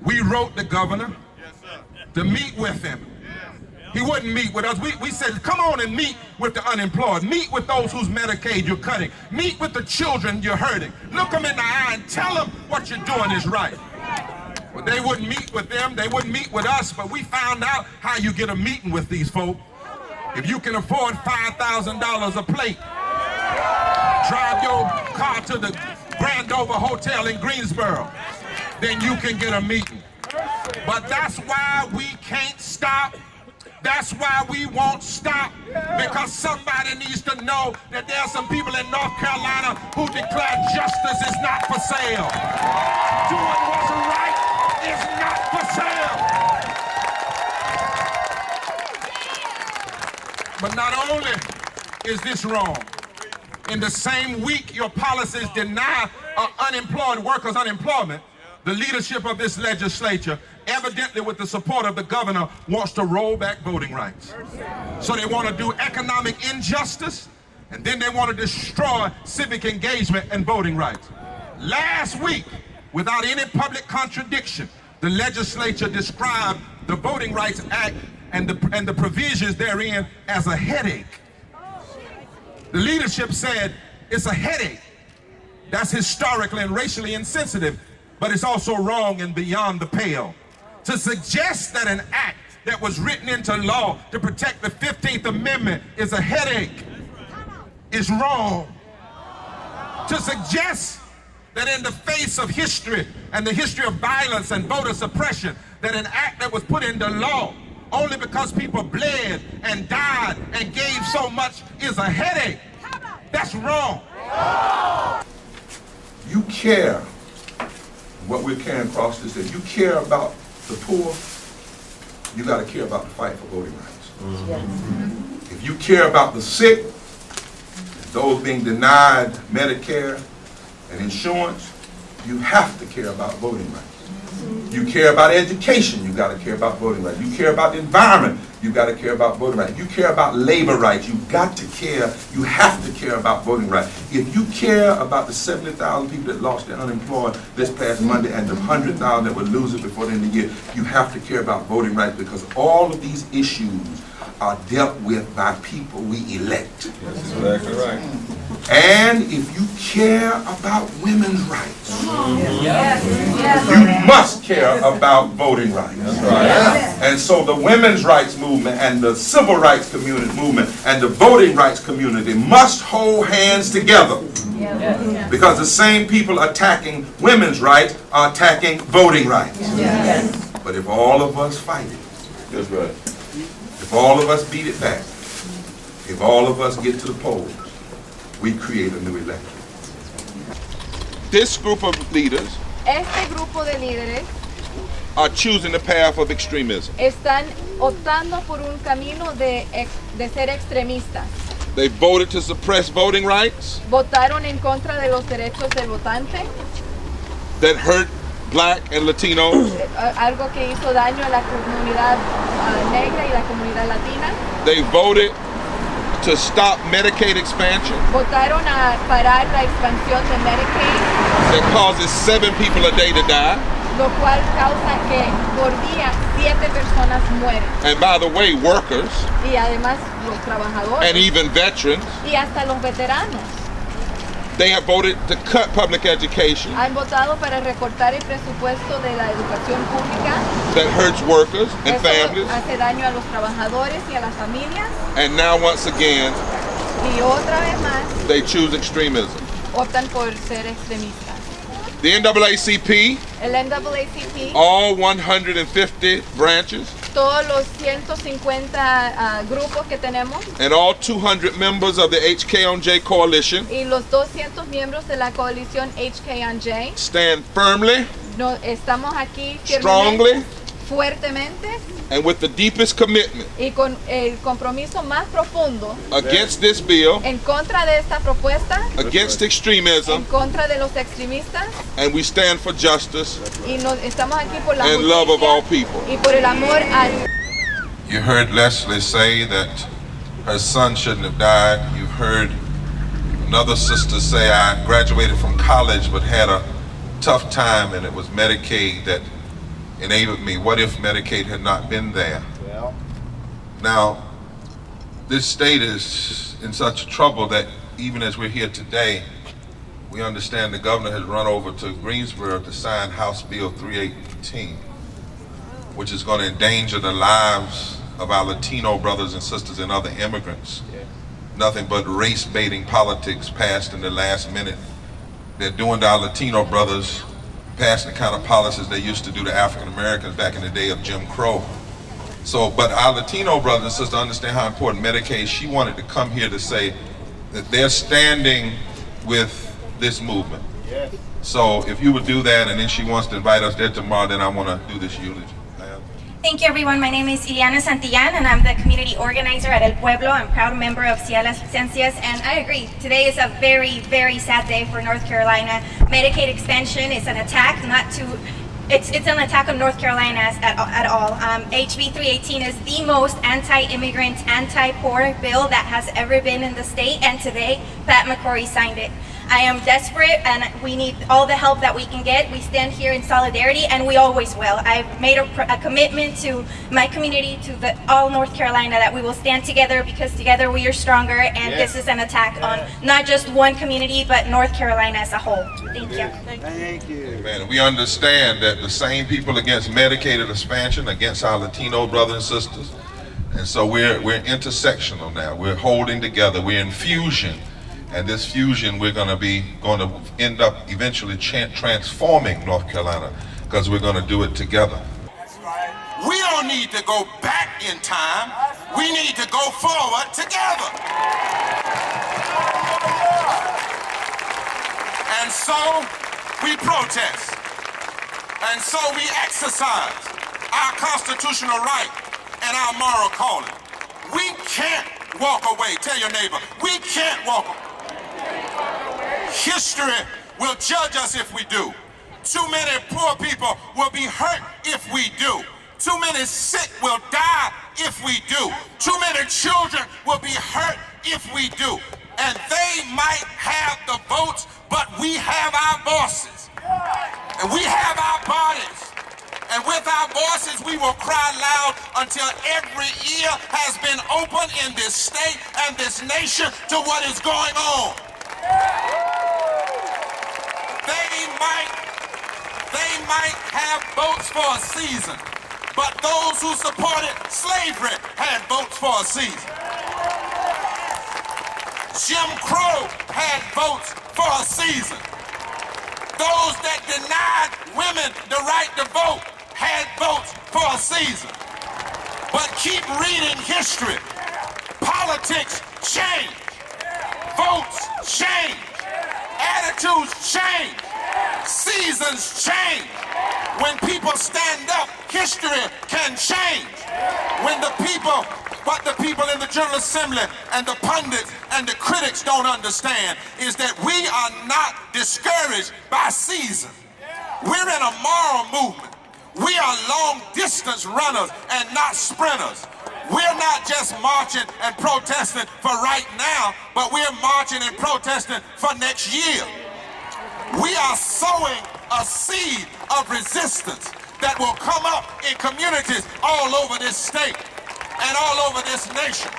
We wrote the governor to meet with him. He wouldn't meet with us. We said, come on and meet with the unemployed. Meet with those whose Medicaid you're cutting. Meet with the children you're hurting. Look them in the eye and tell them what you're doing is right. Well, they wouldn't meet with them. They wouldn't meet with us, but we found out how you get a meeting with these folk. If you can afford $5,000 a plate, drive your car to the Grand Dover Hotel in Greensboro, then you can get a meeting. But that's why we can't stop. That's why we won't stop, because somebody needs to know that there are some people in North Carolina who declare justice is not for sale. Doing what's right is not for sale. But not only is this wrong, in the same week your policies deny unemployed workers unemployment, the leadership of this legislature, evidently with the support of the governor, wants to roll back voting rights. So they want to do economic injustice, and then they want to destroy civic engagement and voting rights. Last week, without any public contradiction, the legislature described the Voting Rights Act and the provisions therein as a headache. The leadership said it's a headache. That's historically and racially insensitive, but it's also wrong and beyond the pale. To suggest that an act that was written into law to protect the 15th Amendment is a headache is wrong. To suggest that in the face of history and the history of violence and voter suppression, that an act that was put into law only because people bled and died and gave so much is a headache, that's wrong. You care. What we're carrying across is that you care about the poor, you got to care about the fight for voting rights. Mm-hmm. If you care about the sick, those being denied Medicare and insurance, you have to care about voting rights. You care about education, you got to care about voting rights. You care about the environment, you got to care about voting rights. You care about labor rights, you got to care, you have to care about voting rights. If you care about the 70,000 people that lost their unemployed this past Monday and the 100,000 that would lose it before the end of the year, you have to care about voting rights, because all of these issues are dealt with by people we elect. That's exactly right. And if you care about women's rights, Yes. you must care about voting rights. That's right. And so the women's rights movement and the civil rights community movement and the voting rights community must hold hands together. Because the same people attacking women's rights are attacking voting rights. But if all of us fight it, That's right. if all of us beat it back, if all of us get to the polls, we create a new election. This group of leaders Este grupo de líderes are choosing the path of extremism. están optando por un camino de ser extremistas. They voted to suppress voting rights Votaron en contra de los derechos del votante, that hurt Black and Latinos. algo que hizo daño a la comunidad negra y la comunidad latina. They voted to stop Medicaid expansion Votaron a parar la expansión de Medicaid, that causes 7 people a day to die. lo cual causa que por día 7 personas mueren. And by the way, workers Y además los trabajadores and even veterans, y hasta los veteranos they have voted to cut public education han votado para recortar el presupuesto de la educación pública. that hurts workers and Eso families. hace daño a los trabajadores y a las familias. And now once again, Y otra vez más they choose extremism. optan por ser extremistas. The NAACP, El NAACP, all 150 branches, todos los 150 grupos que tenemos and all 200 members of the HK-on-J coalition y los 200 miembros de la coalición HK&J, stand firmly estamos aquí Strongly. fuertemente and with the deepest commitment y con el compromiso más profundo against this bill, en contra de esta propuesta, against en extremism, contra de los extremistas, and we stand for justice y estamos aquí por la and love of all justicia people. y por el amor al. You heard Leslie say that her son shouldn't have died. You've heard another sister say, I graduated from college but had a tough time, and it was Medicaid that enabled me. What if Medicaid had not been there? Now, this state is in such trouble that even as we're here today, we understand the governor has run over to Greensboro to sign House Bill 318, which is going to endanger the lives of our Latino brothers and sisters and other immigrants. Nothing but race-baiting politics passed in the last minute. They're doing to our Latino brothers, passing the kind of policies they used to do to African Americans back in the day of Jim Crow. So, but our Latino brothers and sisters understand how important Medicaid. She wanted to come here to say that they're standing with this movement. Yes. So if you would do that, and then she wants to invite us there tomorrow, then I want to do this eulogy. Thank you, everyone. My name is Iriana Santillan, and I'm the community organizer at El Pueblo. I'm a proud member of Ciudad Las Licencias, and I agree. Today is a very, very sad day for North Carolina. Medicaid expansion is an attack, it's an attack on North Carolina at all. HB 318 is the most anti-immigrant, anti-poor bill that has ever been in the state, and today Pat McCrory signed it. I am desperate, and we need all the help that we can get. We stand here in solidarity, and we always will. I've made a commitment to my community, to all North Carolina, that we will stand together, because together we are stronger, and This is an attack on not just one community, but North Carolina as a whole. Thank you. Thank you. Amen. We understand that the same people against Medicaid expansion, against our Latino brothers and sisters, and so we're intersectional now. We're holding together. We're in fusion. And this fusion, we're going to end up eventually transforming North Carolina, because we're going to do it together. We don't need to go back in time. We need to go forward together. And so we protest. And so we exercise our constitutional right and our moral calling. We can't walk away. Tell your neighbor, we can't walk away. History will judge us if we do. Too many poor people will be hurt if we do. Too many sick will die if we do. Too many children will be hurt if we do. And they might have the votes, but we have our voices. And we have our bodies. And with our voices, we will cry loud until every ear has been opened in this state and this nation to what is going on. They might have votes for a season, but those who supported slavery had votes for a season. Jim Crow had votes for a season. Those that denied women the right to vote had votes for a season. But keep reading history. Politics change. Votes change. Attitudes change. Seasons change. When people stand up, history can change. When what the people in the General Assembly and the pundits and the critics don't understand is that we are not discouraged by seasons. We're in a moral movement. We are long distance runners and not sprinters. We're not just marching and protesting for right now, but we're marching and protesting for next year. We are sowing a seed of resistance that will come up in communities all over this state and all over this nation.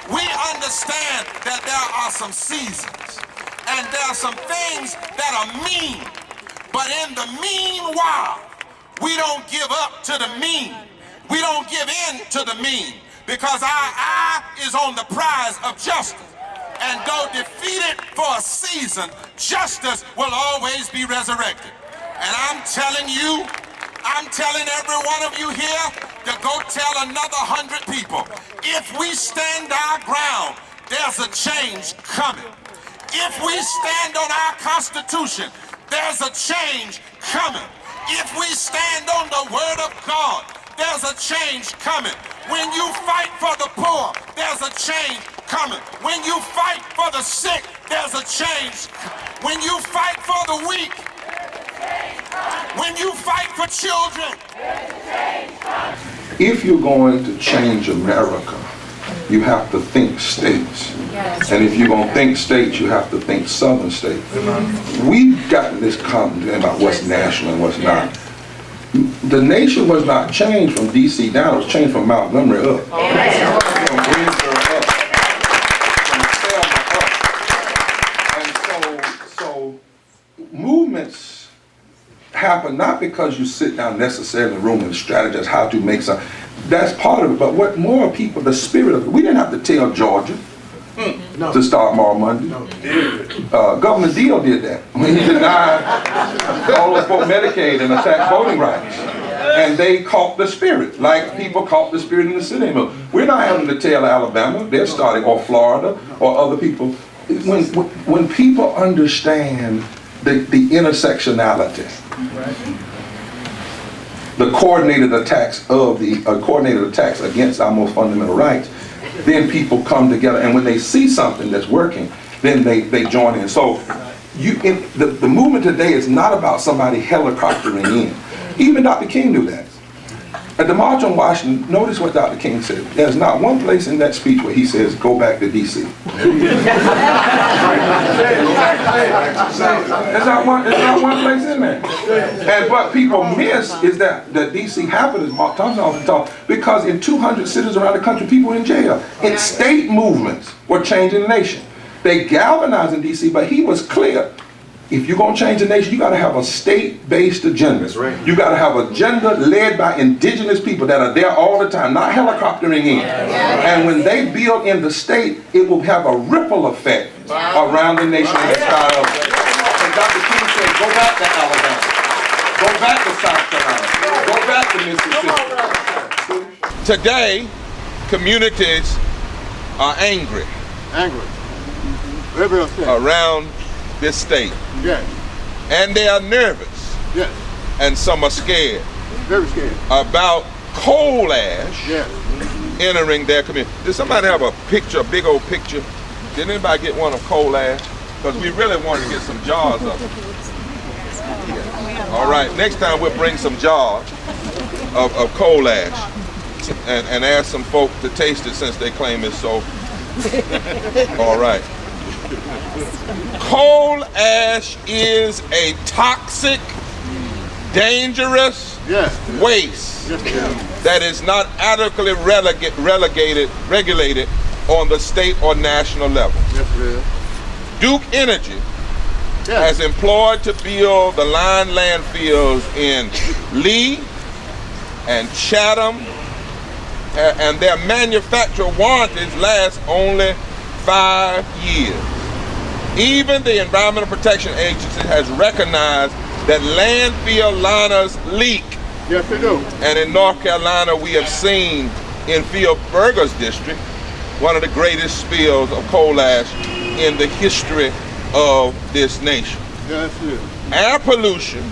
We understand that there are some seasons and there are some things that are mean, but in the meanwhile, we don't give up to the mean. We don't give in to the mean, because our eye is on the prize of justice. And though defeated for a season, justice will always be resurrected. And I'm telling every one of you here to go tell another 100 people, if we stand our ground, there's a change coming. If we stand on our Constitution, there's a change coming. If we stand on the Word of God, there's a change coming. When you fight for the poor, there's a change coming. When you fight for the sick, there's a change. When you fight for the weak, when you fight for children, If you're going to change America, you have to think states. And if you're going to think states, you have to think southern states. We've gotten this content about what's national and what's not. The nation was not changed from D.C. down, it was changed from Montgomery up. From Greensboro up. From Selma up. And so movements happen not because you sit down necessarily in the room and strategize how to make something. That's part of it, but what more people, the spirit of it, we didn't have to tell Georgia to start tomorrow Monday. Governor Deal did that when he denied all those folk Medicaid and attacked voting rights. And they caught the spirit, like people caught the spirit in the city. We're not having to tell Alabama, they're starting, or Florida, or other people. When people understand the intersectionality, the coordinated attacks against our most fundamental rights, then people come together, and when they see something that's working, then they join in. So the movement today is not about somebody helicoptering in. Even Dr. King knew that. At the March on Washington, notice what Dr. King said. There's not one place in that speech where he says, go back to D.C. There's not one place in there. And what people miss is that D.C. happened, as Mark Thompson often talked, because in 200 cities around the country, people were in jail. And state movements were changing the nation. They galvanized in D.C., but he was clear. If you're going to change the nation, you got to have a state-based agenda. That's right. You got to have an agenda led by indigenous people that are there all the time, not helicoptering in. And when they build in the state, it will have a ripple effect around the nation. And Dr. King said, go back to Alabama. Go back to South Carolina. Go back to Mississippi. Today, communities are angry around this state. Yes. And they are nervous. Yes. And some are scared. Very scared. About coal ash Yes. entering their community. Does somebody have a picture, a big old picture? Did anybody get one of coal ash? Because we really want to get some jars of it. All right, next time we'll bring some jars of coal ash and ask some folk to taste it since they claim it's so. All right. Coal ash is a toxic, dangerous waste that is not adequately regulated on the state or national level. Yes, it is. Duke Energy has employed to build the line landfills in Lee and Chatham, and their manufacturer warranties last only 5 years. Even the Environmental Protection Agency has recognized that landfill liners leak. Yes, they do. And in North Carolina, we have seen in Phil Berger's district one of the greatest spills of coal ash in the history of this nation. Yes, it is. Air pollution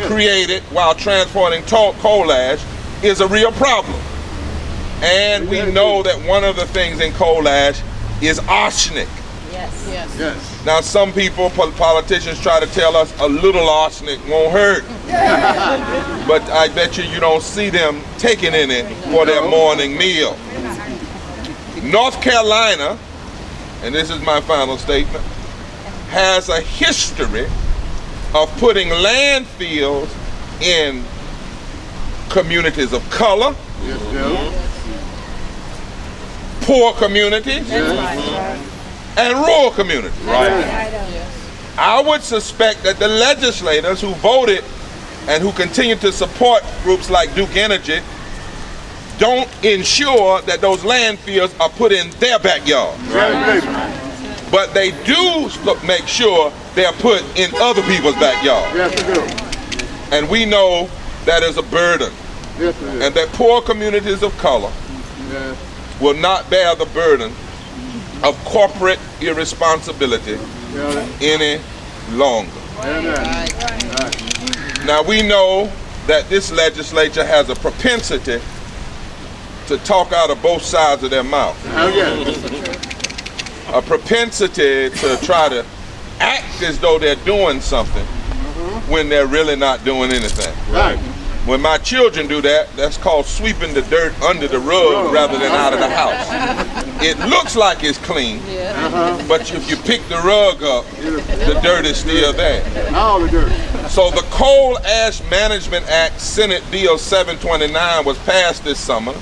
created while transporting coal ash is a real problem. And we know that one of the things in coal ash is arsenic. Yes. Now some people, politicians, try to tell us a little arsenic won't hurt. But I bet you don't see them taking any for their morning meal. North Carolina, and this is my final statement, has a history of putting landfills in communities of color, poor communities, and rural communities. I would suspect that the legislators who voted and who continue to support groups like Duke Energy don't ensure that those landfills are put in their backyard. But they do make sure they're put in other people's backyard. Yes, they do. And we know that is a burden. Yes, it is. And that poor communities of color will not bear the burden of corporate irresponsibility any longer. Now we know that this legislature has a propensity to talk out of both sides of their mouth. A propensity to try to act as though they're doing something when they're really not doing anything. When my children do that, that's called sweeping the dirt under the rug rather than out of the house. It looks like it's clean, but if you pick the rug up, the dirt is still there. All the dirt. So the Coal Ash Management Act, Senate Bill 729, was passed this summer.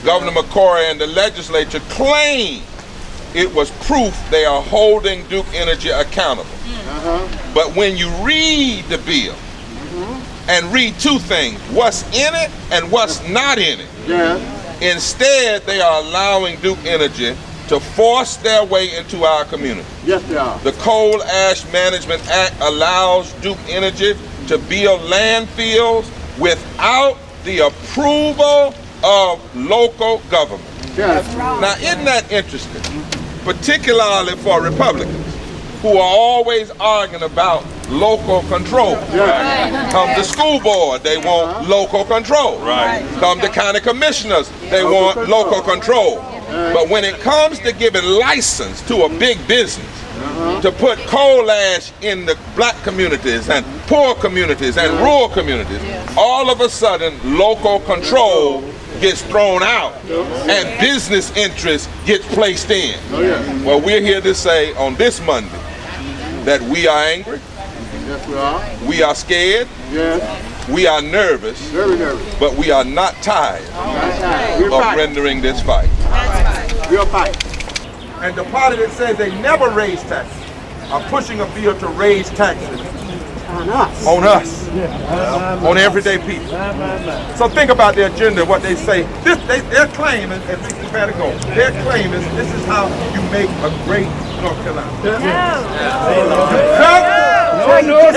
Governor McCory and the legislature claim it was proof they are holding Duke Energy accountable. But when you read the bill, and read two things, what's in it and what's not in it. Yes. Instead, they are allowing Duke Energy to force their way into our community. Yes, they are. The Coal Ash Management Act allows Duke Energy to build landfills without the approval of local government. Yes. Now, isn't that interesting? Particularly for Republicans, who are always arguing about local control. Yes. Come to school board, they want local control. Right. Come to county commissioners, they want local control. But when it comes to giving license to a big business to put coal ash in the black communities and poor communities and rural communities, all of a sudden local control gets thrown out and business interest gets placed in. Well, we're here to say on this Monday that we are angry, Yes, we are. we are scared, Yes. we are nervous, Very nervous. but we are not tired We'll of fight. rendering this fight. We'll fight. And the party that says they never raise taxes are pushing a bill to raise taxes On us. on us, on everyday people. So think about their agenda, what they say. Their claim is, and Mr. Better go, their claim is this is how you make a great North Carolina. You cut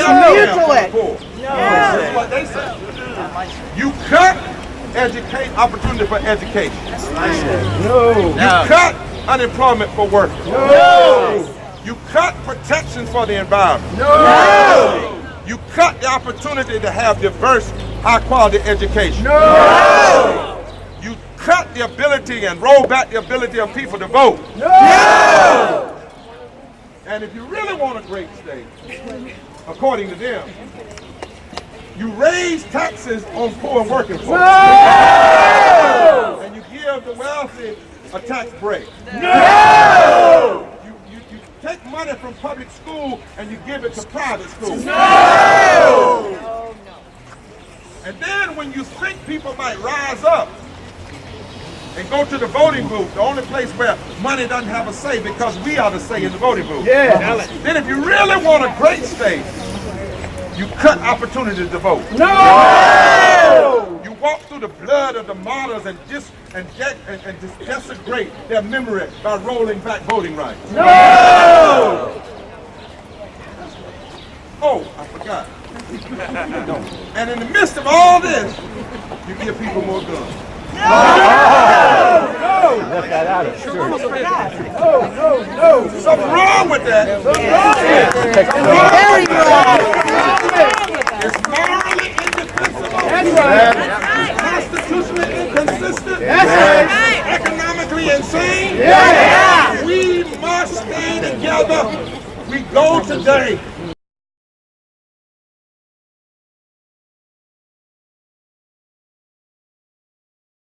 healthcare for the poor. That's what they say. You cut opportunity for education. You cut unemployment for workers. You cut protections for the environment. You cut the opportunity to have diverse, high-quality education. You cut the ability and roll back the ability of people to vote. And if you really want a great state, according to them, you raise taxes on poor and working folks. And you give the wealthy a tax break. You take money from public school and you give it to private schools. And then when you think people might rise up and go to the voting booth, the only place where money doesn't have a say because we are the say in the voting booth. Then if you really want a great state, you cut opportunities to vote. You walk through the blood of the martyrs and just desecrate their memory by rolling back voting rights. Oh, I forgot. And in the midst of all this, you give people more guns. Something wrong with that. Very wrong. It's morally indefensible. Constitutionally inconsistent. Economically insane. We must stay together. We go today